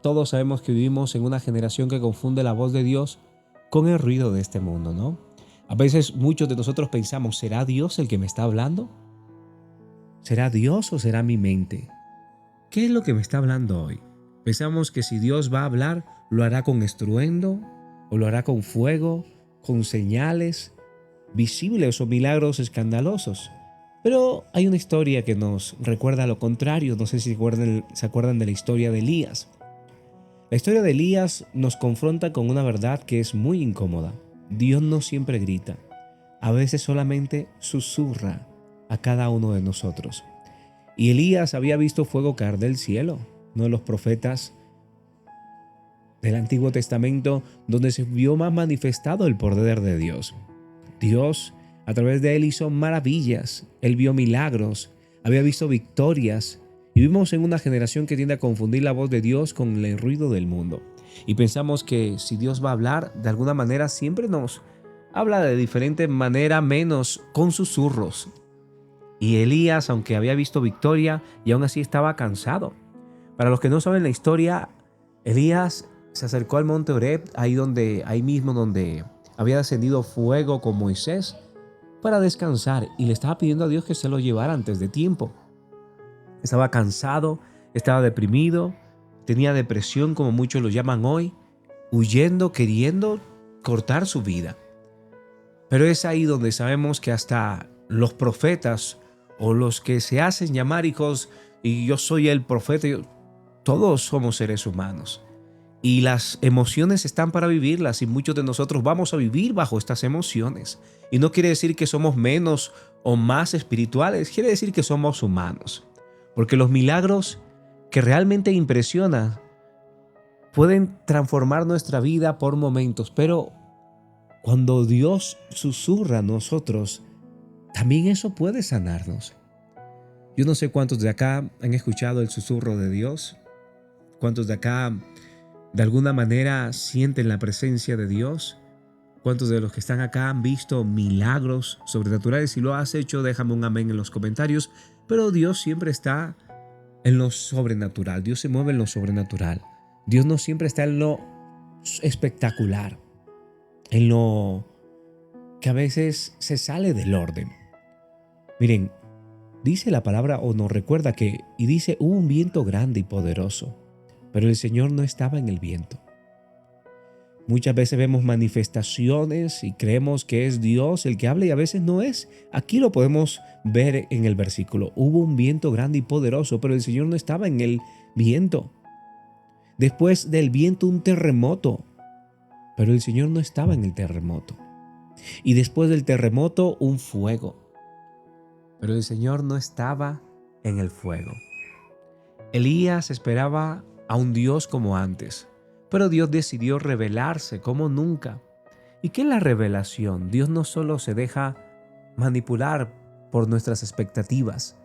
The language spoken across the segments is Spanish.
todos sabemos que vivimos en una generación que confunde la voz de Dios con el ruido de este mundo, ¿no? A veces muchos de nosotros pensamos, ¿será Dios el que me está hablando? ¿Será Dios o será mi mente? ¿Qué es lo que me está hablando hoy? Pensamos que si Dios va a hablar, lo hará con estruendo, o lo hará con fuego, con señales visibles o milagros escandalosos. Pero hay una historia que nos recuerda lo contrario. No sé si se acuerdan de la historia de Elías. La historia de Elías nos confronta con una verdad que es muy incómoda. Dios no siempre grita, a veces solamente susurra a cada uno de nosotros. Y Elías había visto fuego caer del cielo, uno de los profetas del Antiguo Testamento donde se vio más manifestado el poder de Dios. Dios a través de él hizo maravillas, él vio milagros, había visto victorias. Y vivimos en una generación que tiende a confundir la voz de Dios con el ruido del mundo. Y pensamos que si Dios va a hablar, de alguna manera siempre nos habla de diferente manera, menos con susurros. Y Elías, aunque había visto victoria, y aún así estaba cansado. Para los que no saben la historia, Elías se acercó al monte Horeb, ahí mismo donde había descendido fuego con Moisés, para descansar, y le estaba pidiendo a Dios que se lo llevara antes de tiempo. Estaba cansado, estaba deprimido, tenía depresión como muchos lo llaman hoy, huyendo, queriendo cortar su vida. Pero es ahí donde sabemos que hasta los profetas o los que se hacen llamar hijos y yo soy el profeta, todos somos seres humanos. Y las emociones están para vivirlas y muchos de nosotros vamos a vivir bajo estas emociones. Y no quiere decir que somos menos o más espirituales, quiere decir que somos humanos. Porque los milagros que realmente impresionan pueden transformar nuestra vida por momentos, pero cuando Dios susurra a nosotros, también eso puede sanarnos. Yo no sé cuántos de acá han escuchado el susurro de Dios, cuántos de acá de alguna manera sienten la presencia de Dios, cuántos de los que están acá han visto milagros sobrenaturales. Si lo has hecho, déjame un amén en los comentarios. Pero Dios siempre está en lo sobrenatural, Dios se mueve en lo sobrenatural. Dios no siempre está en lo espectacular, en lo que a veces se sale del orden. Miren, dice la palabra o nos recuerda que, y dice, hubo un viento grande y poderoso, pero el Señor no estaba en el viento. Muchas veces vemos manifestaciones y creemos que es Dios el que habla y a veces no es. Aquí lo podemos ver en el versículo. Hubo un viento grande y poderoso, pero el Señor no estaba en el viento. Después del viento un terremoto, pero el Señor no estaba en el terremoto. Y después del terremoto un fuego, pero el Señor no estaba en el fuego. Elías esperaba a un Dios como antes, pero Dios decidió revelarse como nunca. ¿Y qué es la revelación? Dios no solo se deja manipular por nuestras expectativas,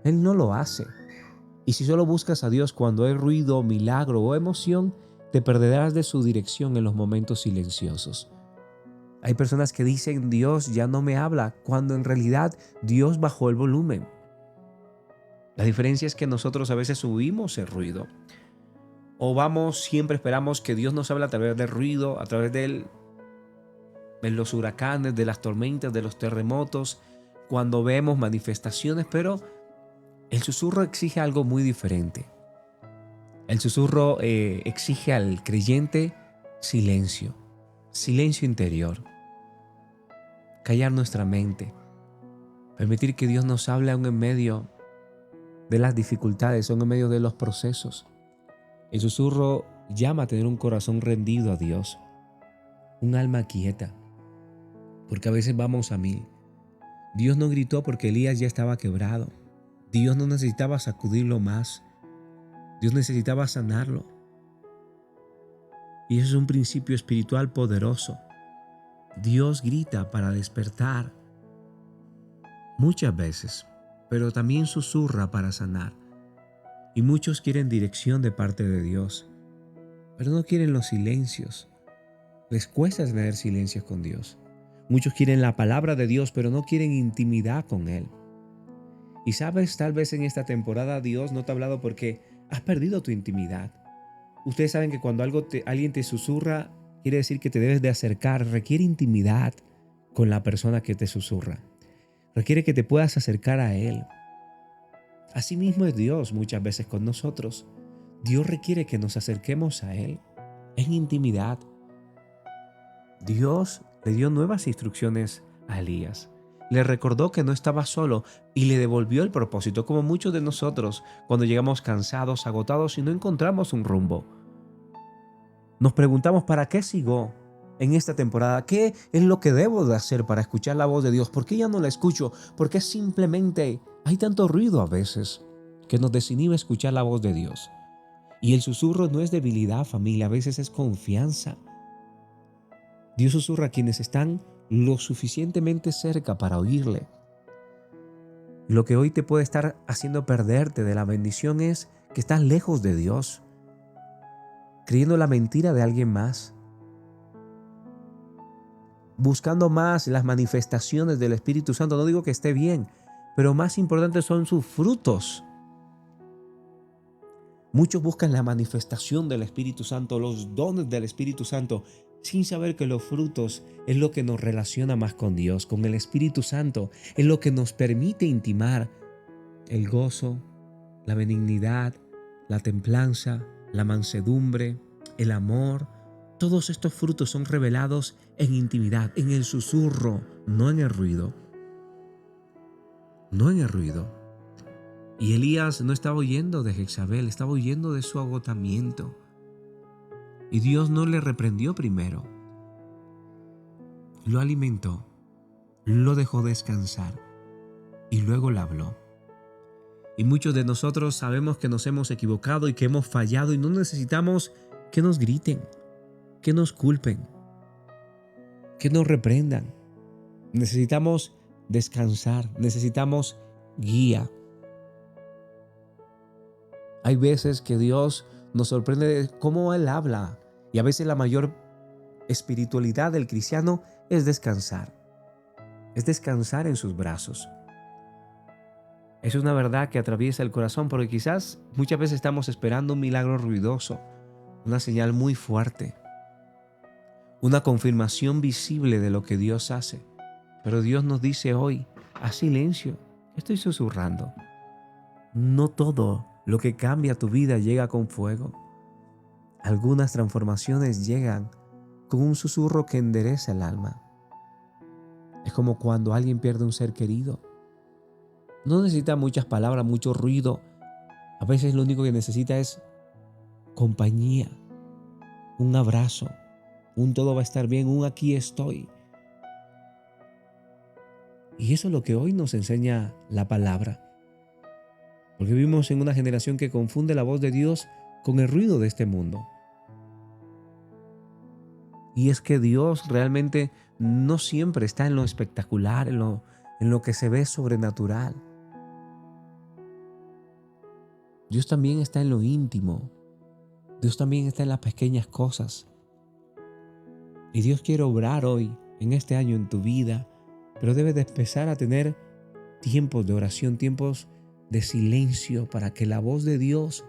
Él no lo hace. Y si solo buscas a Dios cuando hay ruido, milagro o emoción, te perderás de su dirección en los momentos silenciosos. Hay personas que dicen Dios ya no me habla, cuando en realidad Dios bajó el volumen. La diferencia es que nosotros a veces subimos el ruido. O siempre esperamos que Dios nos hable a través del ruido, a través de los huracanes, de las tormentas, de los terremotos, cuando vemos manifestaciones, pero el susurro exige algo muy diferente. El susurro exige al creyente silencio, silencio interior, callar nuestra mente, permitir que Dios nos hable aún en medio de las dificultades, aún en medio de los procesos. El susurro llama a tener un corazón rendido a Dios, un alma quieta, porque a veces vamos a mil. Dios no gritó porque Elías ya estaba quebrado. Dios no necesitaba sacudirlo más. Dios necesitaba sanarlo. Y eso es un principio espiritual poderoso. Dios grita para despertar muchas veces, pero también susurra para sanar. Y muchos quieren dirección de parte de Dios, pero no quieren los silencios. Les cuesta tener silencios con Dios. Muchos quieren la palabra de Dios, pero no quieren intimidad con Él. Y sabes, tal vez en esta temporada Dios no te ha hablado porque has perdido tu intimidad. Ustedes saben que cuando alguien te susurra, quiere decir que te debes de acercar, requiere intimidad con la persona que te susurra. Requiere que te puedas acercar a Él. Asimismo es Dios muchas veces con nosotros. Dios requiere que nos acerquemos a Él en intimidad. Dios le dio nuevas instrucciones a Elías. Le recordó que no estaba solo y le devolvió el propósito, como muchos de nosotros cuando llegamos cansados, agotados y no encontramos un rumbo. Nos preguntamos, ¿para qué sigo en esta temporada? ¿Qué es lo que debo de hacer para escuchar la voz de Dios? ¿Por qué ya no la escucho? ¿Por qué simplemente hay tanto ruido a veces que nos desinhibe escuchar la voz de Dios? Y el susurro no es debilidad, familia, a veces es confianza. Dios susurra a quienes están lo suficientemente cerca para oírle. Lo que hoy te puede estar haciendo perderte de la bendición es que estás lejos de Dios, creyendo la mentira de alguien más, buscando más las manifestaciones del Espíritu Santo. No digo que esté bien, pero más importante son sus frutos. Muchos buscan la manifestación del Espíritu Santo, los dones del Espíritu Santo, sin saber que los frutos es lo que nos relaciona más con Dios, con el Espíritu Santo. Es lo que nos permite intimar el gozo, la benignidad, la templanza, la mansedumbre, el amor. Todos estos frutos son revelados en intimidad, en el susurro, no en el ruido. No en el ruido. Y Elías no estaba huyendo de Jezabel, estaba huyendo de su agotamiento. Y Dios no le reprendió primero. Lo alimentó, lo dejó descansar y luego le habló. Y muchos de nosotros sabemos que nos hemos equivocado y que hemos fallado y no necesitamos que nos griten, que nos culpen, que nos reprendan. Necesitamos descansar, necesitamos guía. Hay veces que Dios nos sorprende de cómo Él habla y a veces la mayor espiritualidad del cristiano es descansar en sus brazos. Es una verdad que atraviesa el corazón porque quizás muchas veces estamos esperando un milagro ruidoso, una señal muy fuerte, una confirmación visible de lo que Dios hace. Pero Dios nos dice hoy, haz silencio, estoy susurrando. No todo lo que cambia tu vida llega con fuego. Algunas transformaciones llegan con un susurro que endereza el alma. Es como cuando alguien pierde un ser querido. No necesita muchas palabras, mucho ruido. A veces lo único que necesita es compañía, un abrazo, un todo va a estar bien, un aquí estoy. Y eso es lo que hoy nos enseña la palabra. Porque vivimos en una generación que confunde la voz de Dios con el ruido de este mundo. Y es que Dios realmente no siempre está en lo espectacular, en lo que se ve sobrenatural. Dios también está en lo íntimo. Dios también está en las pequeñas cosas. Y Dios quiere obrar hoy, en este año, en tu vida. Pero debes de empezar a tener tiempos de oración, tiempos de silencio para que la voz de Dios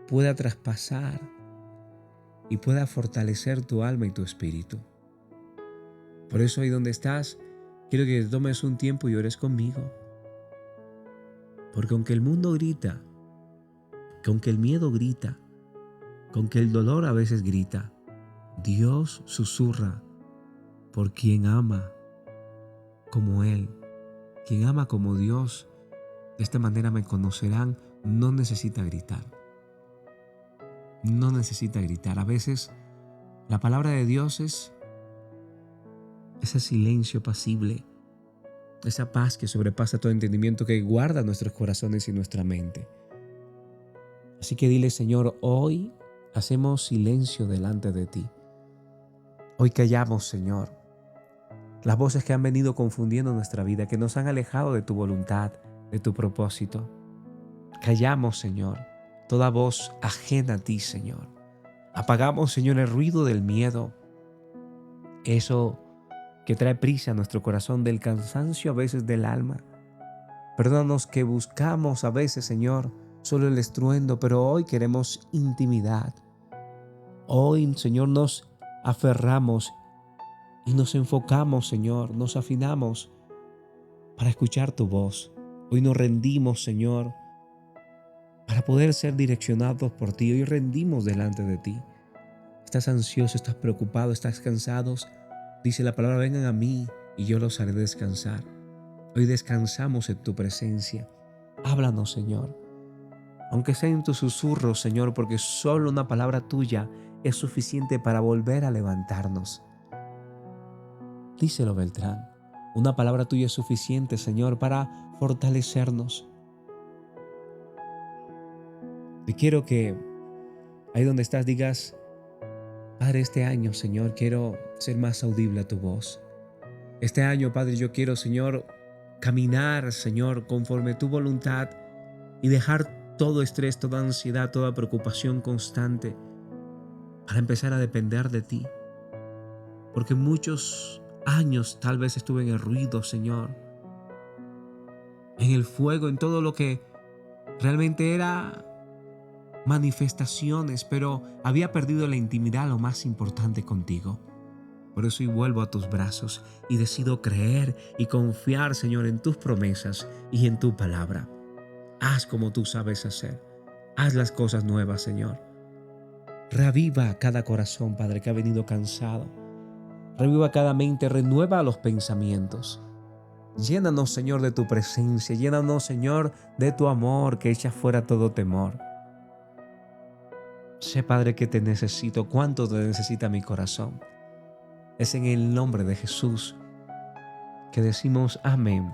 pueda traspasar y pueda fortalecer tu alma y tu espíritu. Por eso ahí donde estás, quiero que tomes un tiempo y ores conmigo. Porque aunque el mundo grita, que aunque el miedo grita, que aunque el dolor a veces grita, Dios susurra por quien ama como Él, quien ama como Dios. De esta manera me conocerán, no necesita gritar. No necesita gritar. A veces la palabra de Dios es ese silencio pasible, esa paz que sobrepasa todo entendimiento, que guarda nuestros corazones y nuestra mente. Así que dile, Señor, hoy hacemos silencio delante de ti. Hoy callamos, Señor, las voces que han venido confundiendo nuestra vida, que nos han alejado de tu voluntad, de tu propósito. Callamos, Señor, toda voz ajena a ti, Señor. Apagamos, Señor, el ruido del miedo, eso que trae prisa a nuestro corazón, del cansancio a veces del alma. Perdónanos que buscamos a veces, Señor, solo el estruendo, pero hoy queremos intimidad. Hoy, Señor, nos aferramos y nos enfocamos, Señor, nos afinamos para escuchar tu voz. Hoy nos rendimos, Señor, para poder ser direccionados por ti. Hoy rendimos delante de ti. Estás ansioso, estás preocupado, estás cansado. Dice la palabra, vengan a mí y yo los haré descansar. Hoy descansamos en tu presencia. Háblanos, Señor. Aunque sea en tus susurros, Señor, porque solo una palabra tuya es suficiente para volver a levantarnos. Díselo, Beltrán. Una palabra tuya es suficiente, Señor, para fortalecernos. Y quiero que ahí donde estás digas, Padre, este año, Señor, quiero ser más audible a tu voz. Este año, Padre, yo quiero, Señor, caminar, Señor, conforme tu voluntad y dejar todo estrés, toda ansiedad, toda preocupación constante para empezar a depender de ti. Porque muchos años tal vez estuve en el ruido, Señor, en el fuego, en todo lo que realmente era manifestaciones, pero había perdido la intimidad, lo más importante contigo. Por eso hoy vuelvo a tus brazos y decido creer y confiar, Señor, en tus promesas y en tu palabra. Haz como tú sabes hacer. Haz las cosas nuevas, Señor. Reaviva cada corazón, Padre, que ha venido cansado. Reviva cada mente, renueva los pensamientos. Llénanos, Señor, de tu presencia. Llénanos, Señor, de tu amor que echa fuera todo temor. Sé, Padre, que te necesito. Cuánto te necesita mi corazón. Es en el nombre de Jesús que decimos amén